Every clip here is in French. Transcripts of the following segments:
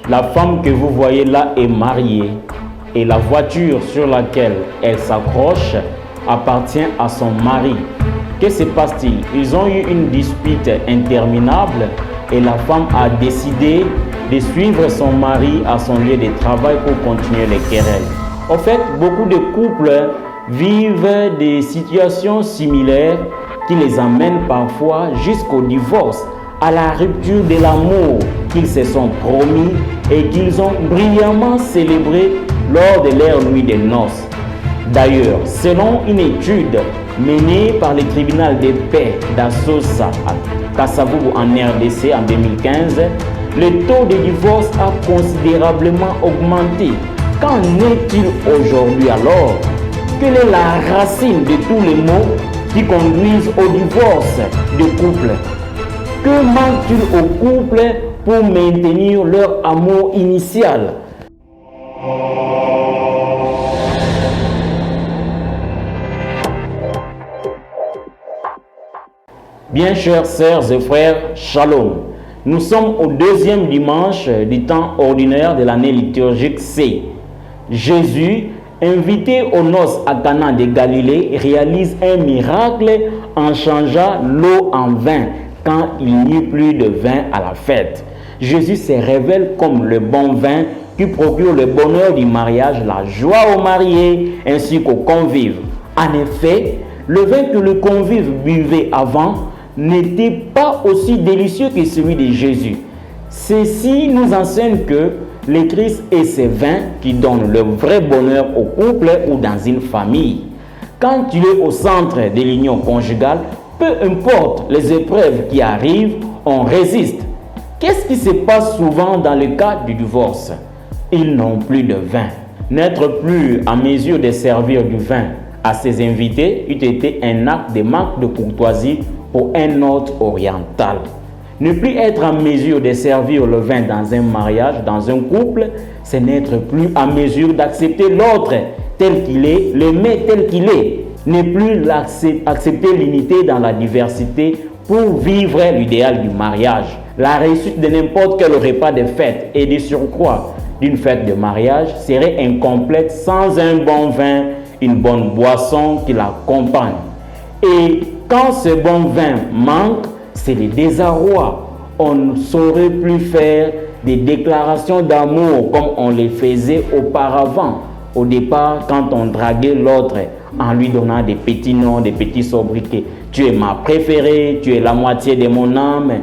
La femme que vous voyez là est mariée et la voiture sur laquelle elle s'accroche appartient à son mari. Que se passe-t-il? Ils ont eu une dispute interminable et la femme a décidé de suivre son mari à son lieu de travail pour continuer les querelles. En fait, beaucoup de couples vivent des situations similaires qui les amènent parfois jusqu'au divorce, à la rupture de l'amour qu'ils se sont promis et qu'ils ont brillamment célébré lors de leur nuit de noces. D'ailleurs, selon une étude menée par le tribunal de paix d'Assosa à Kasavubu en RDC en 2015, le taux de divorce a considérablement augmenté. Qu'en est-il aujourd'hui alors? Quelle est la racine de tous les maux qui conduisent au divorce de couple? Que manque-t-il aux couples pour maintenir leur amour initial? Bien chers sœurs et frères, Shalom. Nous sommes au deuxième dimanche du temps ordinaire de l'année liturgique C. Jésus, invité aux noces à Cana de Galilée, réalise un miracle en changeant l'eau en vin quand il n'y eut plus de vin à la fête. Jésus se révèle comme le bon vin qui procure le bonheur du mariage, la joie aux mariés ainsi qu'aux convives. En effet, le vin que le convive buvait avant n'était pas aussi délicieux que celui de Jésus. Ceci nous enseigne que le Christ est ce vin qui donne le vrai bonheur au couple ou dans une famille. Quand tu es au centre de l'union conjugale, peu importe les épreuves qui arrivent, on résiste. Qu'est-ce qui se passe souvent dans le cas du divorce? Ils n'ont plus de vin. N'être plus en mesure de servir du vin à ses invités eût été un acte de manque de courtoisie pour un hôte oriental. Ne plus être en mesure de servir le vin dans un mariage, dans un couple, c'est n'être plus en mesure d'accepter l'autre tel qu'il est, l'aimer tel qu'il est. Ne plus accepter l'unité dans la diversité pour vivre l'idéal du mariage. La réussite de n'importe quel repas de fête et de surcroît d'une fête de mariage serait incomplète sans un bon vin, une bonne boisson qui l'accompagne. Et quand ce bon vin manque, c'est le désarroi. On ne saurait plus faire des déclarations d'amour comme on les faisait auparavant. Au départ, quand on draguait l'autre en lui donnant des petits noms, des petits sobriquets. Tu es ma préférée, tu es la moitié de mon âme.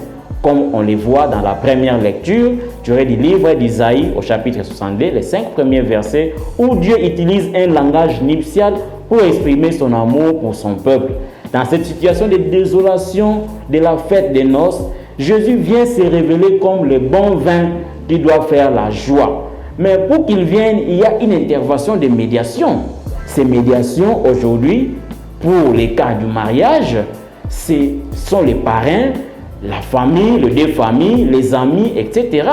Comme on les voit dans la première lecture, du livre d'Isaïe au chapitre 62, les 5 premiers versets, où Dieu utilise un langage nuptial pour exprimer son amour pour son peuple. Dans cette situation de désolation de la fête des noces, Jésus vient se révéler comme le bon vin qui doit faire la joie. Mais pour qu'il vienne, il y a une intervention de médiation. Ces médiations aujourd'hui, pour les cas du mariage, ce sont les parrains, la famille, le deux familles, les amis, etc.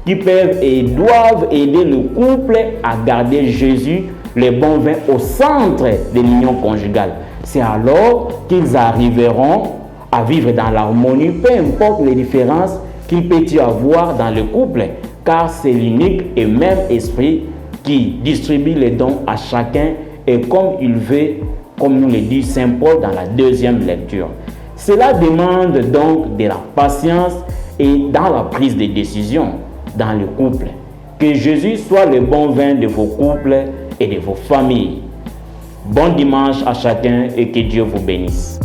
qui peuvent et doivent aider le couple à garder Jésus, le bon vin, au centre de l'union conjugale. C'est alors qu'ils arriveront à vivre dans l'harmonie, peu importe les différences qu'il peut y avoir dans le couple, car c'est l'unique et même esprit qui distribue les dons à chacun et comme il veut, comme nous le dit Saint Paul dans la deuxième lecture. Cela demande donc de la patience et dans la prise de décision dans le couple. Que Jésus soit le bon vin de vos couples et de vos familles. Bon dimanche à chacun et que Dieu vous bénisse.